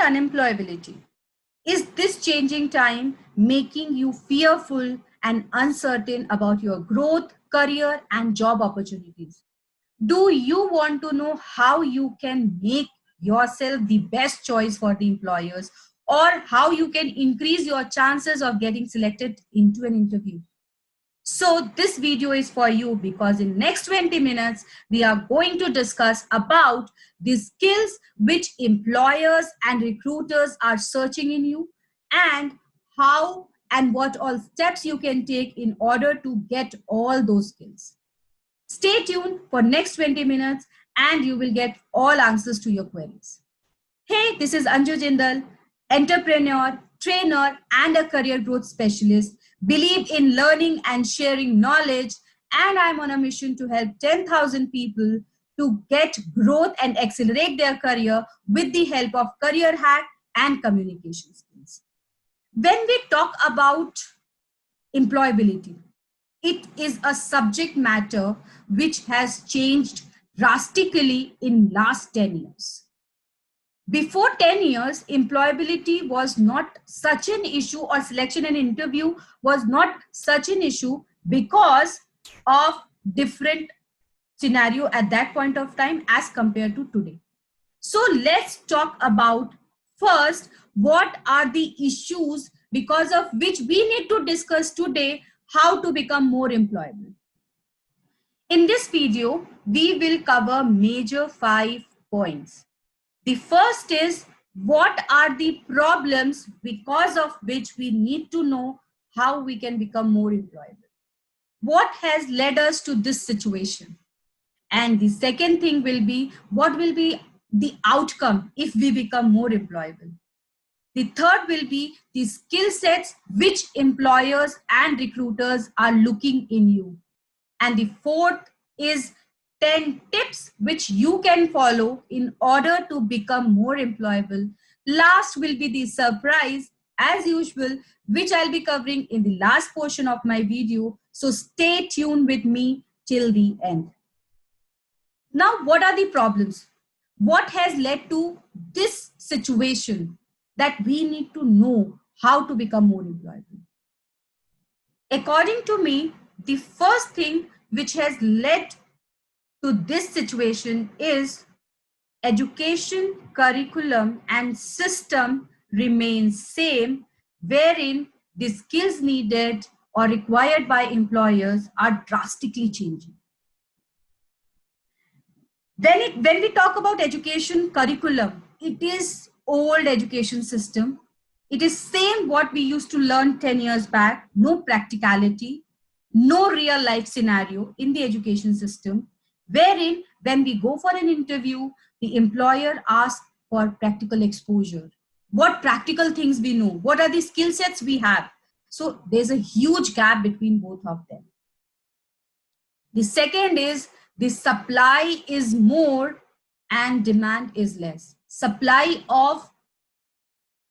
unemployability? Is this changing time making you fearful and uncertain about your growth, career, and job opportunities? Do you want to know how you can make yourself the best choice for the employers, or how you can increase your chances of getting selected into an interview? So this video is for you, because in next 20 minutes, we are going to discuss about the skills which employers and recruiters are searching in you, and how and what all steps you can take in order to get all those skills. Stay tuned for next 20 minutes and you will get all answers to your queries. Hey, this is Anju Jindal, entrepreneur, trainer, and a career growth specialist. Believe in learning and sharing knowledge, and I'm on a mission to help 10,000 people to get growth and accelerate their career with the help of career hack and communication skills. When we talk about employability, it is a subject matter which has changed drastically in last 10 years. Before 10 years, employability was not such an issue, or selection and interview was not such an issue because of different scenario at that point of time as compared to today. So let's talk about first what are the issues because of which we need to discuss today how to become more employable. In this video, we will cover major 5 points. The first is what are the problems because of which we need to know how we can become more employable. What has led us to this situation? And the second thing will be what will be the outcome if we become more employable. The third will be the skill sets which employers and recruiters are looking in you. And the fourth is 10 tips which you can follow in order to become more employable. Last will be the surprise as usual, which I'll be covering in the last portion of my video. So stay tuned with me till the end. Now, what are the problems? What has led to this situation that we need to know how to become more employable? According to me, the first thing which has led to this situation is education, curriculum, and system remains same, wherein the skills needed or required by employers are drastically changing. When we talk about education curriculum, it is old education system. It is same what we used to learn 10 years back, no practicality, no real life scenario in the education system, wherein when we go for an interview, the employer asks for practical exposure. What practical things we know? What are the skill sets we have? So there's a huge gap between both of them. The second is the supply is more and demand is less. Supply of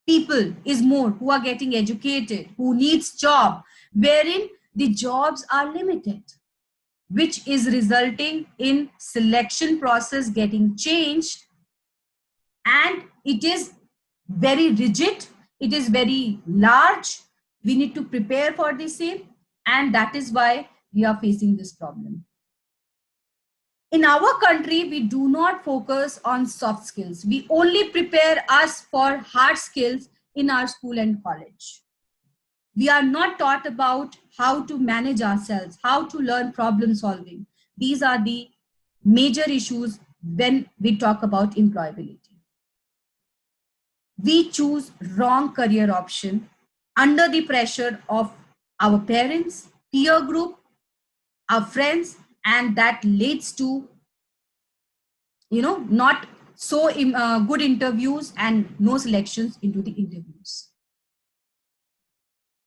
people is more who are getting educated, who needs job, wherein the jobs are limited, which is resulting in selection process getting changed, and it is very rigid, it is very large. We need to prepare for the same, and that is why we are facing this problem. In our country, we do not focus on soft skills. We only prepare us for hard skills in our school and college. We are not taught about how to manage ourselves, how to learn problem solving. These are the major issues when we talk about employability. We choose wrong career option under the pressure of our parents, peer group, our friends, and that leads to not so good interviews and no selections into the interviews.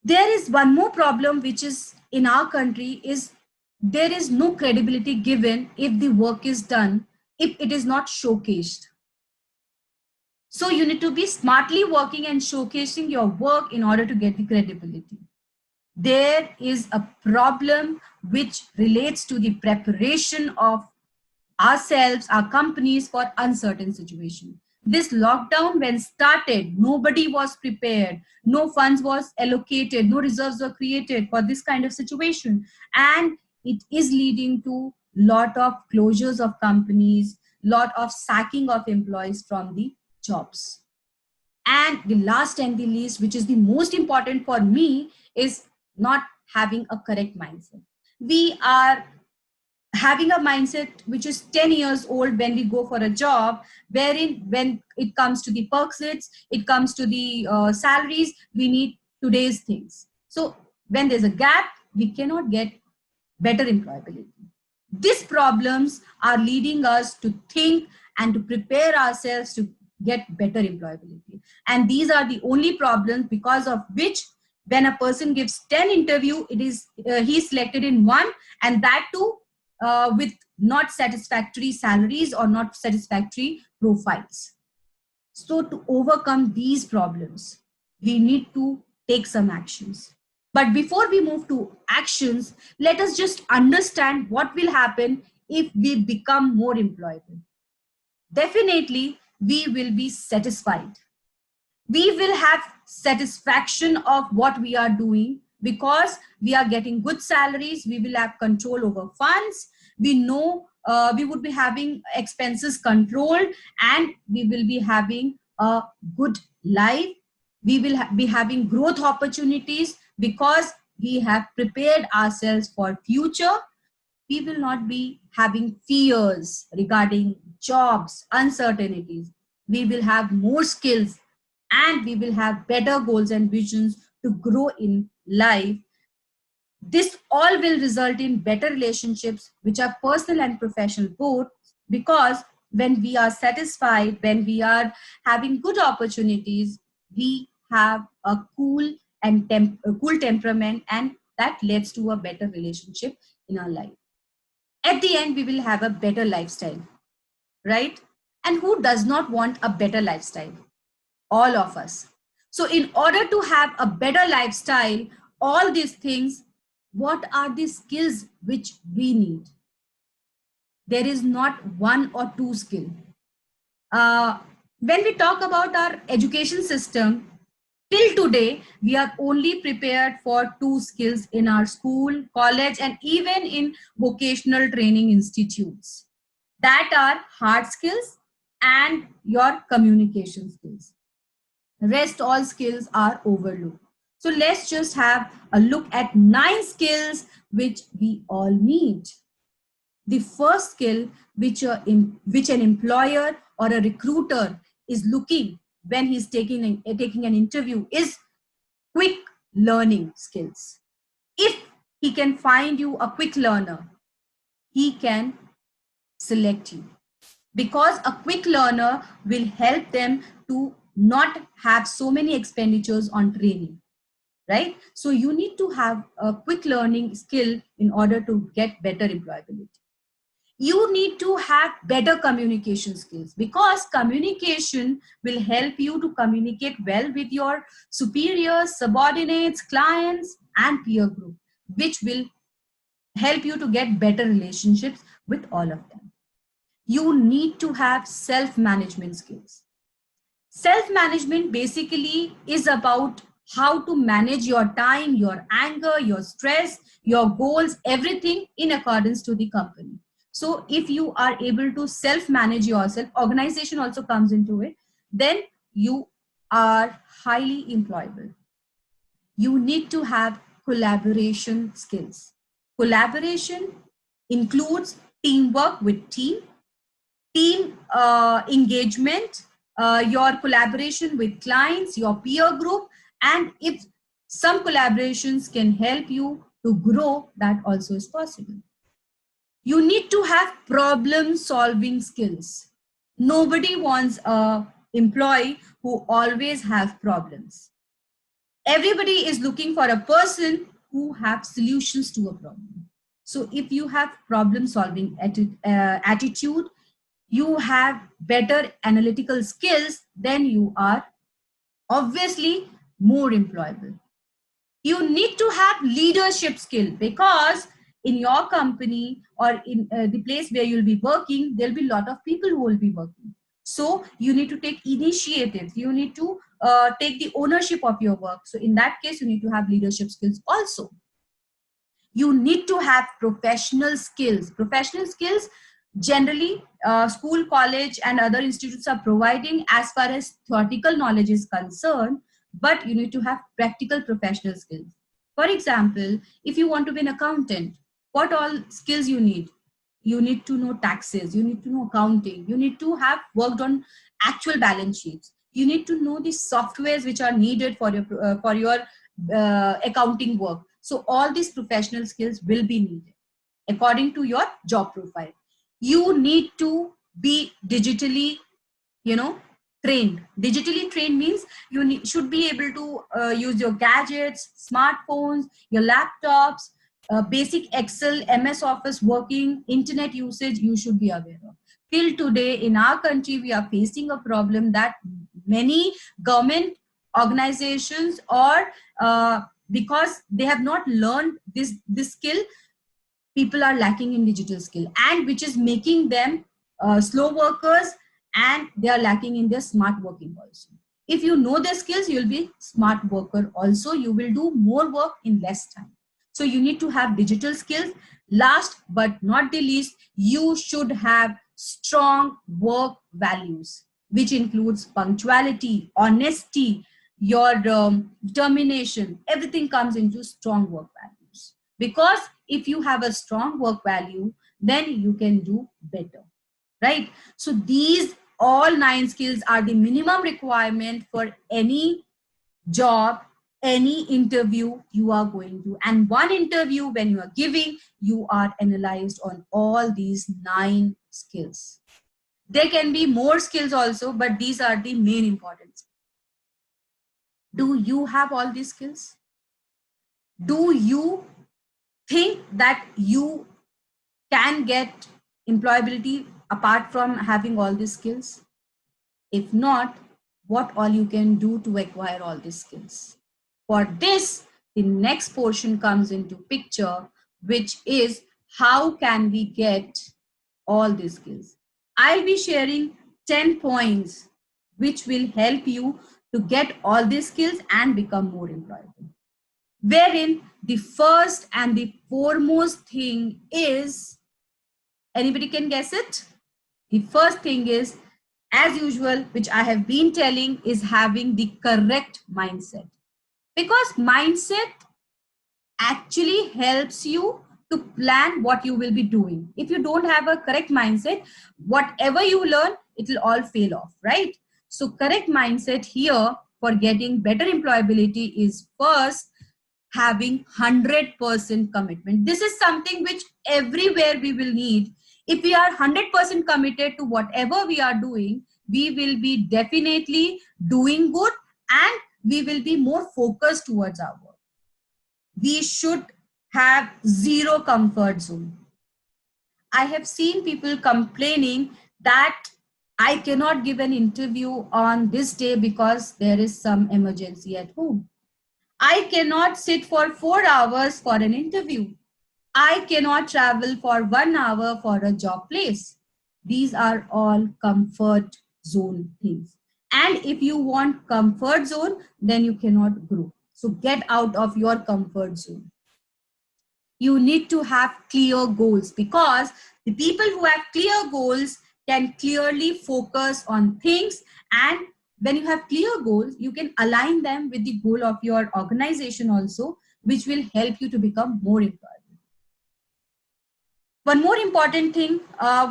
There is one more problem which is in our country is there is no credibility given if the work is done, if it is not showcased. So you need to be smartly working and showcasing your work in order to get the credibility. There is a problem which relates to the preparation of ourselves, our companies for uncertain situation. This lockdown when started, nobody was prepared, no funds was allocated, no reserves were created for this kind of situation, and it is leading to lot of closures of companies, lot of sacking of employees from the jobs. And the last and the least, which is the most important for me, is not having a correct mindset. We are having a mindset which is 10 years old when we go for a job, wherein when it comes to the perks, it comes to the salaries, we need today's things. So when there's a gap, we cannot get better employability. These problems are leading us to think and to prepare ourselves to get better employability. And these are the only problems because of which when a person gives 10 interview, it is he's selected in one, and that too with not satisfactory salaries or not satisfactory profiles. So to overcome these problems, we need to take some actions. But before we move to actions, let us just understand what will happen if we become more employable. Definitely, we will be satisfied. We will have satisfaction of what we are doing because we are getting good salaries. We will have control over funds. We know we would be having expenses controlled, and we will be having a good life. We will be having growth opportunities because we have prepared ourselves for future. We will not be having fears regarding jobs, uncertainties. We will have more skills, and we will have better goals and visions to grow in life. This all will result in better relationships, which are personal and professional both, because when we are satisfied, when we are having good opportunities, we have a cool and a cool temperament, and that leads to a better relationship in our life. At the end, we will have a better lifestyle, right? And who does not want a better lifestyle? All of us. So in order to have a better lifestyle, all these things, what are the skills which we need? There is not one or two skill. When we talk about our education system, till today, we are only prepared for two skills in our school, college, and even in vocational training institutes. That are hard skills and your communication skills. Rest all skills are overlooked. So let's just have a look at 9 skills which we all need. The first skill which an employer or a recruiter is looking when he's taking an interview is quick learning skills. If he can find you a quick learner, he can select you, because a quick learner will help them to not have so many expenditures on training, right? So you need to have a quick learning skill in order to get better employability. You need to have better communication skills, because communication will help you to communicate well with your superiors, subordinates, clients, and peer group, which will help you to get better relationships with all of them. You need to have self-management skills. Self-management basically is about how to manage your time, your anger, your stress, your goals, everything in accordance to the company. So if you are able to self-manage yourself, organization also comes into it, then you are highly employable. You need to have collaboration skills. Collaboration includes teamwork with team engagement, your collaboration with clients, your peer group, and if some collaborations can help you to grow, that also is possible. You need to have problem solving skills. Nobody wants a employee who always have problems. Everybody is looking for a person who have solutions to a problem. So if you have problem solving attitude, you have better analytical skills, then you are obviously more employable. You need to have leadership skill, because in your company or in the place where you'll be working, there'll be a lot of people who will be working. So you need to take initiatives. You need to take the ownership of your work. So in that case, you need to have leadership skills also. You need to have professional skills. Professional skills, generally, school, college, and other institutes are providing as far as theoretical knowledge is concerned, but you need to have practical professional skills. For example, if you want to be an accountant, what all skills you need? You need to know taxes, you need to know accounting, you need to have worked on actual balance sheets, you need to know the softwares which are needed for your accounting work. So all these professional skills will be needed according to your job profile. You need to be digitally, you know, trained. Digitally trained means you should be able to use your gadgets, smartphones, your laptops, basic Excel, MS Office working, internet usage. You should be aware of. Till today in our country, we are facing a problem that many government organizations, or because they have not learned this skill, people are lacking in digital skill, and which is making them slow workers, and they are lacking in their smart working also. If you know their skills, you'll be smart worker also. You will do more work in less time. So you need to have digital skills. Last but not the least, you should have strong work values, which includes punctuality, honesty, your determination. Everything comes into strong work values, because if you have a strong work value, then you can do better, right? So these all 9 skills are the minimum requirement for any job, any interview you are going to. And one interview when you are giving, you are analyzed on all these 9 skills. There can be more skills also, but these are the main important. Do you have all these skills? Do you think that you can get employability apart from having all these skills? If not, what all you can do to acquire all these skills? For this, the next portion comes into picture, which is how can we get all these skills? I'll be sharing 10 points which will help you to get all these skills and become more employable. Wherein the first and the foremost thing is, anybody can guess it? The first thing is, as usual, which I have been telling, is having the correct mindset. Because mindset actually helps you to plan what you will be doing. If you don't have a correct mindset, whatever you learn, it will all fail off, right? So correct mindset here for getting better employability is first having 100% commitment. This is something which everywhere we will need. If we are 100% committed to whatever we are doing, we will be definitely doing good, and we will be more focused towards our work. We should have zero comfort zone. I have seen people complaining that I cannot give an interview on this day because there is some emergency at home. I cannot sit for 4 hours for an interview. I cannot travel for 1 hour for a job place. These are all comfort zone things. And if you want comfort zone, then you cannot grow. So get out of your comfort zone. You need to have clear goals, because the people who have clear goals can clearly focus on things. And when you have clear goals, you can align them with the goal of your organization also, which will help you to become more employable. One more important thing,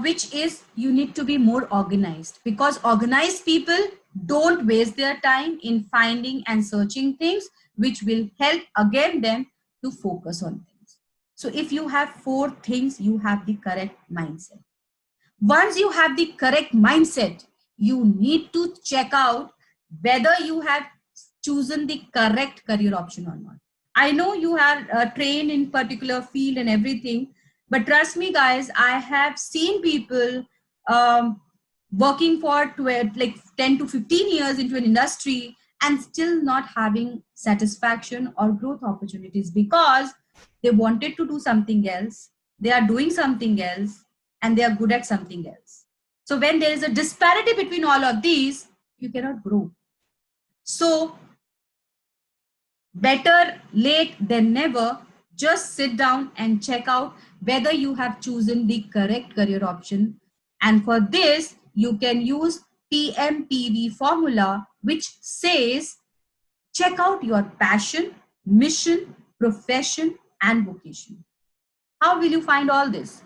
which is you need to be more organized, because organized people don't waste their time in finding and searching things, which will help again them to focus on things. So if you have 4 things, you have the correct mindset. Once you have the correct mindset, you need to check out whether you have chosen the correct career option or not. I know you have trained in particular field and everything, but trust me, guys, I have seen people working for 12, like 10 to 15 years into an industry and still not having satisfaction or growth opportunities, because they wanted to do something else, they are doing something else, and they are good at something else. So when there is a disparity between all of these, you cannot grow. So better late than never. Just sit down and check out whether you have chosen the correct career option. And for this, you can use PMPV formula, which says check out your passion, mission, profession, and vocation. How will you find all this?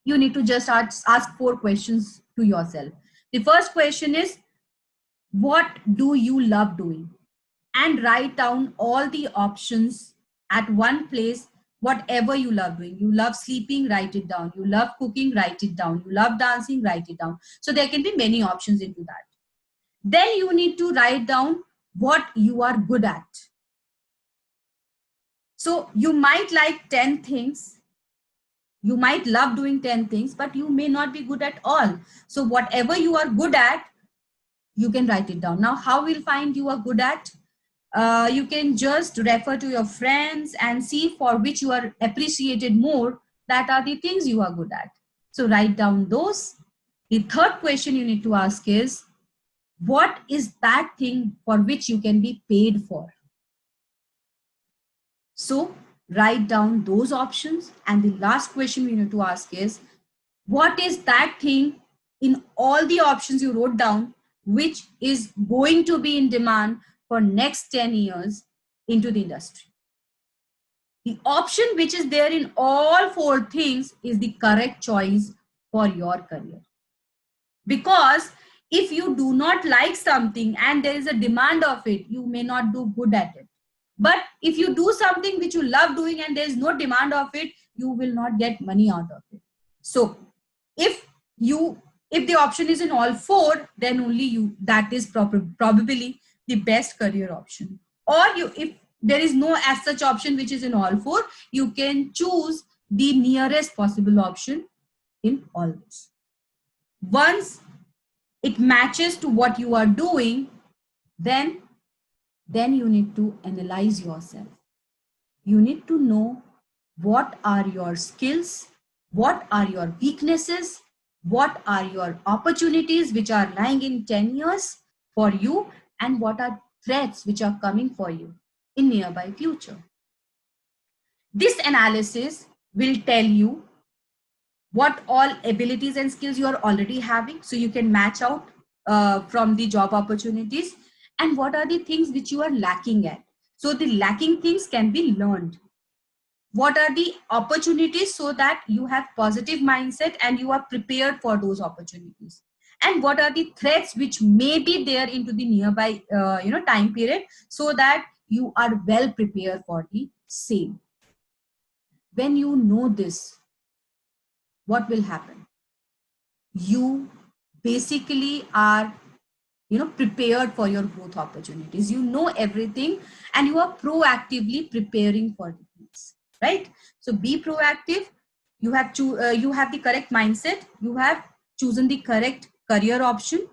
You need to just ask 4 questions to yourself. The first question is, what do you love doing? And write down all the options at one place. Whatever you love doing, you love sleeping, write it down. You love cooking, write it down. You love dancing, write it down. So there can be many options into that. Then you need to write down what you are good at. So you might like 10 things, you might love doing 10 things, but you may not be good at all. So whatever you are good at, you can write it down. Now how we'll find you are good at? You can just refer to your friends and see for which you are appreciated more. That are the things you are good at. So write down those. The third question you need to ask is, what is that thing for which you can be paid for? So write down those options. And the last question we need to ask is, what is that thing in all the options you wrote down which is going to be in demand for next 10 years into the industry? The option which is there in all 4 things is the correct choice for your career. Because if you do not like something and there is a demand of it, you may not do good at it. But if you do something which you love doing and there is no demand of it, you will not get money out of it. So if the option is in all 4, then only that is probably the best career option. Or if there is no as such option which is in all 4, you can choose the nearest possible option in all this. Once it matches to what you are doing, then you need to analyze yourself. You need to know what are your skills, what are your weaknesses, what are your opportunities which are lying in 10 years for you, and what are threats which are coming for you in nearby future. This analysis will tell you what all abilities and skills you are already having, so you can match out from the job opportunities, and what are the things which you are lacking at, so the lacking things can be learned. What are the opportunities, so that you have positive mindset and you are prepared for those opportunities, and what are the threats which may be there into the nearby time period, so that you are well prepared for the same. When you know this, what will happen? You basically are prepared for your growth opportunities. You know everything and you are proactively preparing for the things, right? So be proactive. You have to you have the correct mindset, you have chosen the correct career option,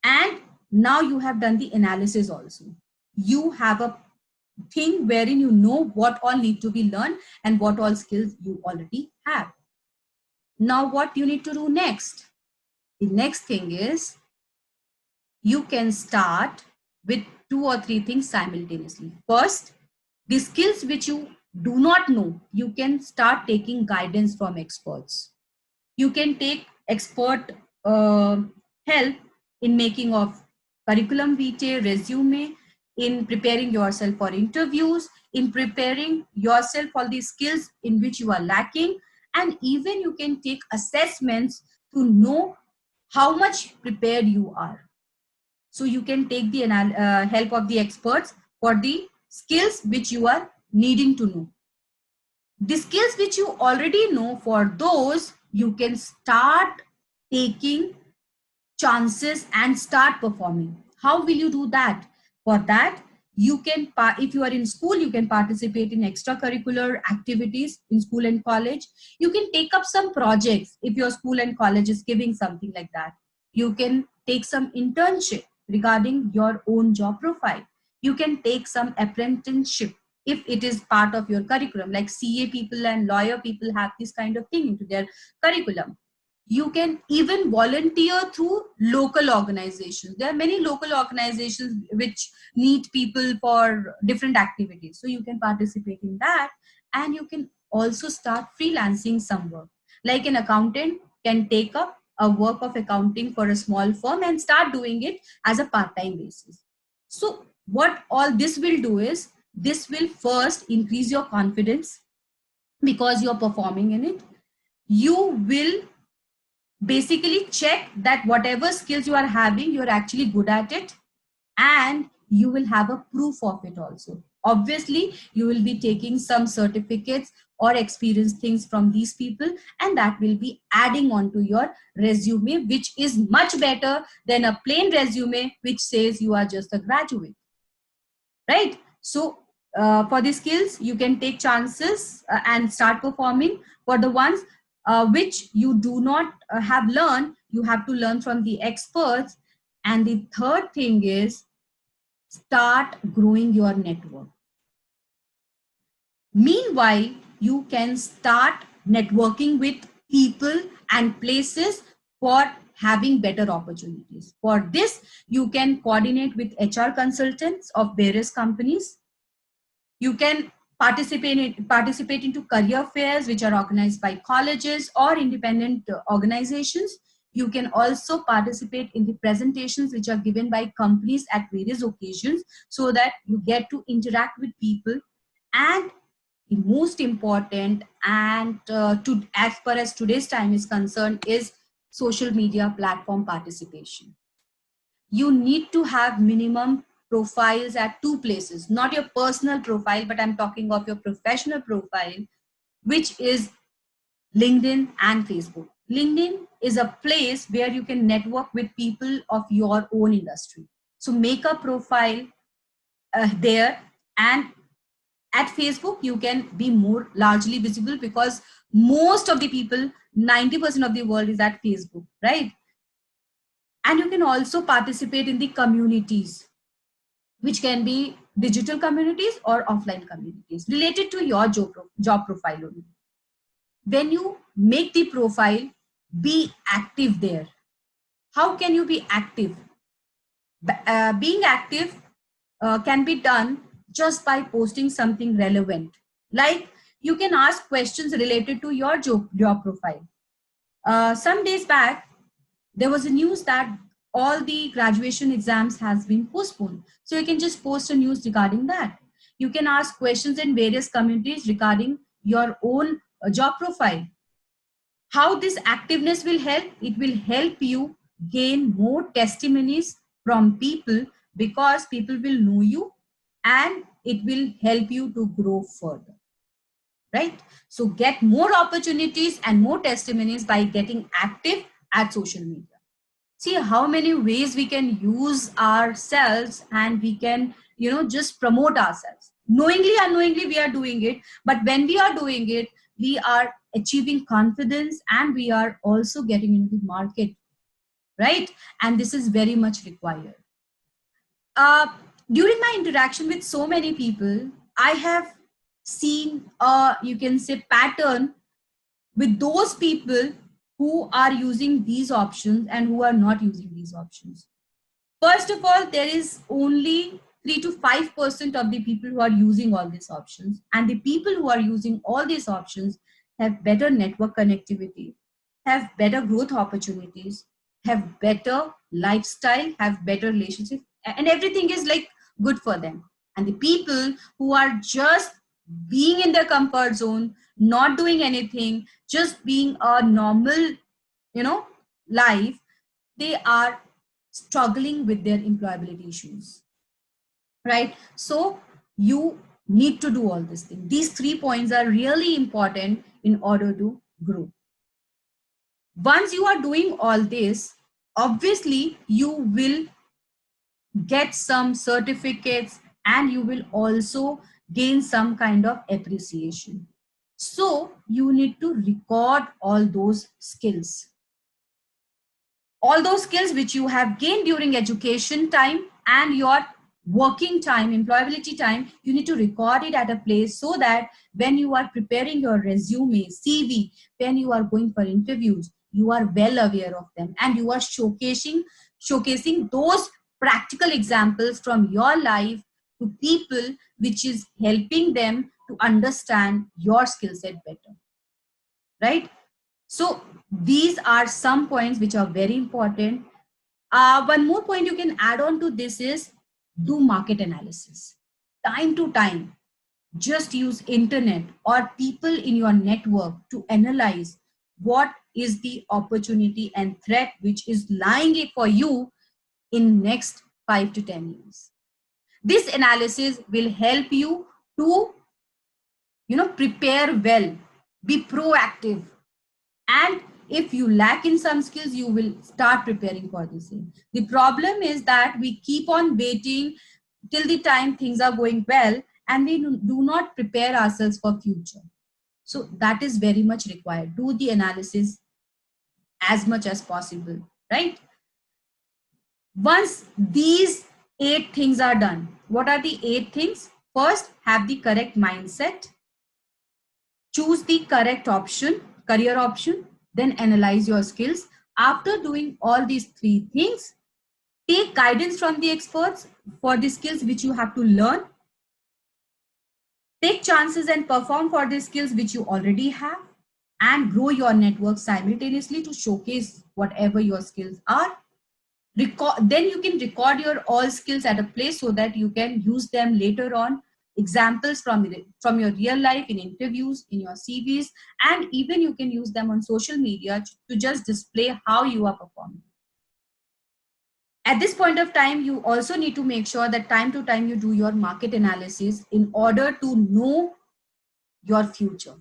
and now you have done the analysis also. You have a thing wherein you know what all need to be learned and what all skills you already have. Now what you need to do next? The next thing is, you can start with 2 or 3 things simultaneously. First, the skills which you do not know, you can start taking guidance from experts. You can take expert help in making of curriculum vitae, resume, in preparing yourself for interviews, in preparing yourself for the skills in which you are lacking, and even you can take assessments to know how much prepared you are. So you can take the help of the experts for the skills which you are needing to know. The skills which you already know, for those you can start taking chances and start performing. How will you do that? For that, you can, if you are in school, you can participate in extracurricular activities in school and college. You can take up some projects if your school and college is giving something like that. You can take some internship regarding your own job profile. You can take some apprenticeship if it is part of your curriculum, like CA people and lawyer people have this kind of thing into their curriculum. You can even volunteer through local organizations. There are many local organizations which need people for different activities. So you can participate in that, and you can also start freelancing some work. Like an accountant can take up a work of accounting for a small firm and start doing it as a part-time basis. So what all this will do is, this will first increase your confidence because you're performing in it. You will basically check that whatever skills you are having, you're actually good at it, and you will have a proof of it also. Obviously you will be taking some certificates or experience things from these people, and that will be adding on to your resume, which is much better than a plain resume which says you are just a graduate, right? So for the skills, you can take chances and start performing. For the ones which you do not have learned, you have to learn from the experts. And the third thing is, start growing your network. Meanwhile, you can start networking with people and places for having better opportunities. For this, you can coordinate with HR consultants of various companies. You can participate into career fairs which are organized by colleges or independent organizations. You can also participate in the presentations which are given by companies at various occasions, so that you get to interact with people. And the most important, and as far as today's time is concerned, is social media platform participation. You need to have minimum profiles at two places, not your personal profile, but I'm talking of your professional profile, which is LinkedIn and Facebook. LinkedIn is a place where you can network with people of your own industry. So make a profile there. And at Facebook, you can be more largely visible because most of the people, 90% of the world is at Facebook, right? And you can also participate in the communities, which can be digital communities or offline communities related to your job profile only. When you make the profile, be active there. How can you be active? Being active can be done just by posting something relevant. Like, you can ask questions related to your job profile. Some days back, there was a news that all the graduation exams has been postponed. So you can just post a news regarding that. You can ask questions in various communities regarding your own job profile. How this activeness will help? It will help you gain more testimonies from people, because people will know you, and it will help you to grow further, right? So get more opportunities and more testimonies by getting active at social media. See how many ways we can use ourselves, and we can, just promote ourselves. Knowingly, unknowingly, we are doing it. But when we are doing it, we are achieving confidence, and we are also getting into the market, right? And this is very much required. uh, During my interaction with so many people, I have seen a, you can say, pattern with those people who are using these options and who are not using these options. First of all, there is only 3 to 5% of the people who are using all these options. And the people who are using all these options have better network connectivity, have better growth opportunities, have better lifestyle, have better relationship, and everything is like good for them. And the people who are just being in their comfort zone, not doing anything, just being a normal, life, they are struggling with their employability issues, right? So you need to do all these things. These 3 points are really important in order to grow. Once you are doing all this, obviously you will get some certificates, and you will also gain some kind of appreciation. So you need to record all those skills which you have gained during education time and your working time, employability time. You need to record it at a place, so that when you are preparing your resume, CV, when you are going for interviews, you are well aware of them, and you are showcasing those practical examples from your life to people, which is helping them to understand your skill set better, right? So these are some points which are very important. One more point you can add on to this is do market analysis. Time to time, just use internet or people in your network to analyze what is the opportunity and threat which is lying it for you in next 5 to 10 years. This analysis will help you to prepare well, be proactive, and if you lack in some skills, you will start preparing for the same. The problem is that we keep on waiting till the time things are going well, and we do not prepare ourselves for future. So that is very much required. Do the analysis as much as possible, right? Once these 8 things are done, what are the 8 things? First, have the correct mindset, choose the correct option, career option, then analyze your skills. After doing all these 3 things, take guidance from the experts for the skills which you have to learn. Take chances and perform for the skills which you already have, and grow your network simultaneously to showcase whatever your skills are. Then you can record your all skills at a place so that you can use them later on, examples from your real life in interviews, in your CVs, and even you can use them on social media to just display how you are performing. At this point of time, you also need to make sure that time to time you do your market analysis in order to know your future.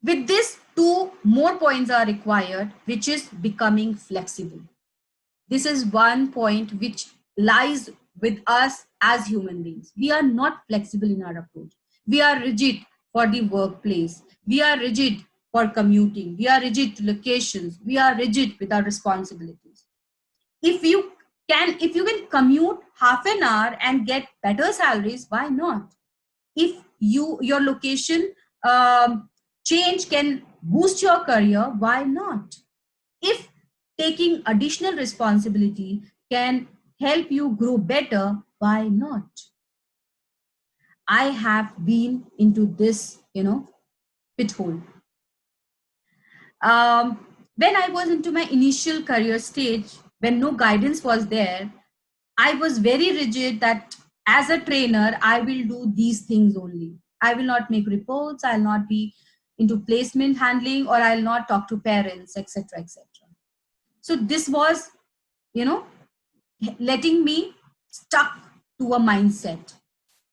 With this, 2 more points are required, which is becoming flexible. This is one point which lies with us as human beings. We are not flexible in our approach. We are rigid for the workplace. We are rigid for commuting. We are rigid to locations. We are rigid with our responsibilities. If you can commute half an hour and get better salaries, why not? If your location change can boost your career, why not? If taking additional responsibility can help you grow better, why not? I have been into this, pithole. When I was into my initial career stage, when no guidance was there, I was very rigid that as a trainer, I will do these things only. I will not make reports, I'll not be into placement handling, or I'll not talk to parents, etc., etc. So this was, you know, letting me stuck to a mindset.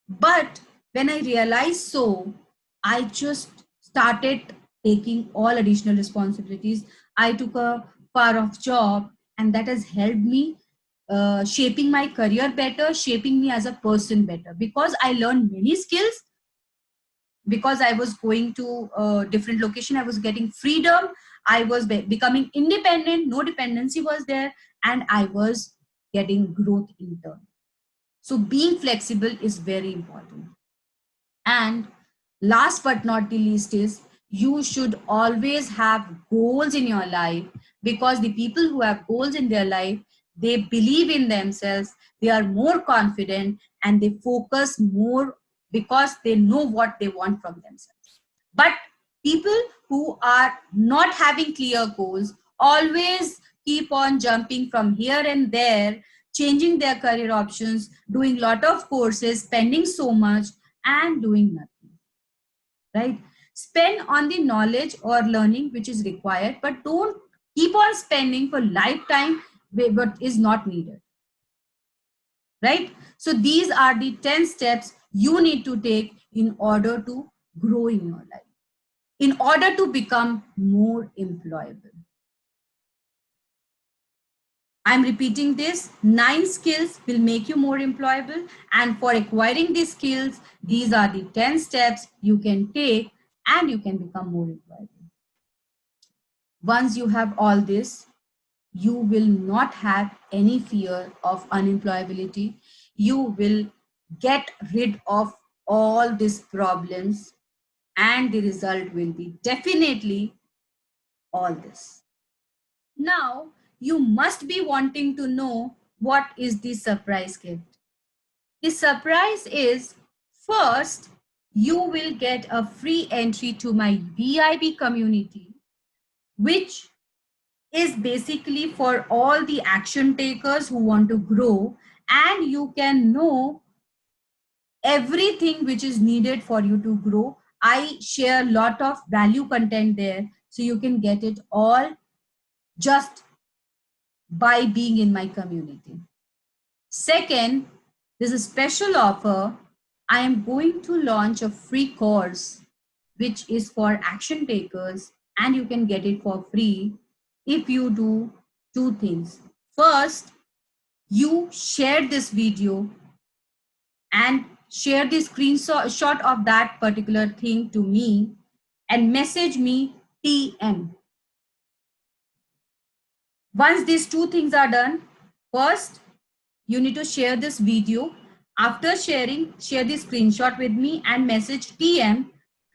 But when I realized so, I just started taking all additional responsibilities. I took a far off job, and that has helped me shaping my career better, shaping me as a person better, because I learned many skills. Because I was going to a different location, I was getting freedom, I was becoming independent, no dependency was there, and I was getting growth in turn. So being flexible is very important. And last but not the least is, you should always have goals in your life, because the people who have goals in their life, they believe in themselves, they are more confident, and they focus more because they know what they want from themselves. But people who are not having clear goals always keep on jumping from here and there, changing their career options, doing lot of courses, spending so much, and doing nothing, right? Spend on the knowledge or learning which is required, but don't keep on spending for lifetime what is not needed, right? So these are the 10 steps you need to take in order to grow in your life, in order to become more employable. I'm repeating this. 9 skills will make you more employable. And for acquiring these skills, these are the 10 steps you can take and you can become more employable. Once you have all this, you will not have any fear of unemployability. You will get rid of all these problems, and the result will be definitely all this. Now, you must be wanting to know what is the surprise gift. The surprise is, first, you will get a free entry to my VIP community, which is basically for all the action takers who want to grow, and you can know everything which is needed for you to grow. I share a lot of value content there, so you can get it all just by being in my community. Second, there's a special offer. I am going to launch a free course which is for action takers, and you can get it for free if you do two things. First, you share this video and share the screenshot of that particular thing to me and message me TM. Once these two things are done, first you need to share this video. After sharing, share the screenshot with me and message TM.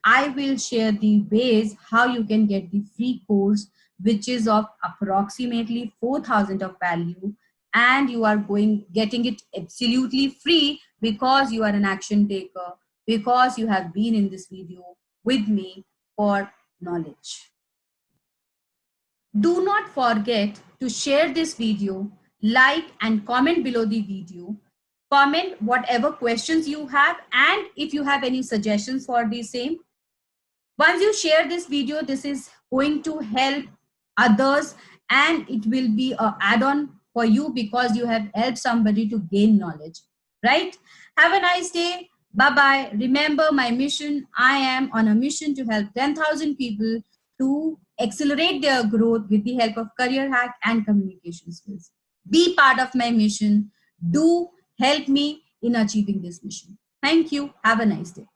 I will share the ways how you can get the free course, which is of approximately 4,000 of value, and you are getting it absolutely free because you are an action taker, because you have been in this video with me for knowledge. Do not forget to share this video, like and comment below the video. Comment whatever questions you have, and if you have any suggestions for the same. Once you share this video, this is going to help others, and it will be an add-on for you because you have helped somebody to gain knowledge, right? Have a nice day. Bye-bye. Remember my mission. I am on a mission to help 10,000 people to accelerate their growth with the help of career hack and communication skills. Be part of my mission. Do help me in achieving this mission. Thank you. Have a nice day.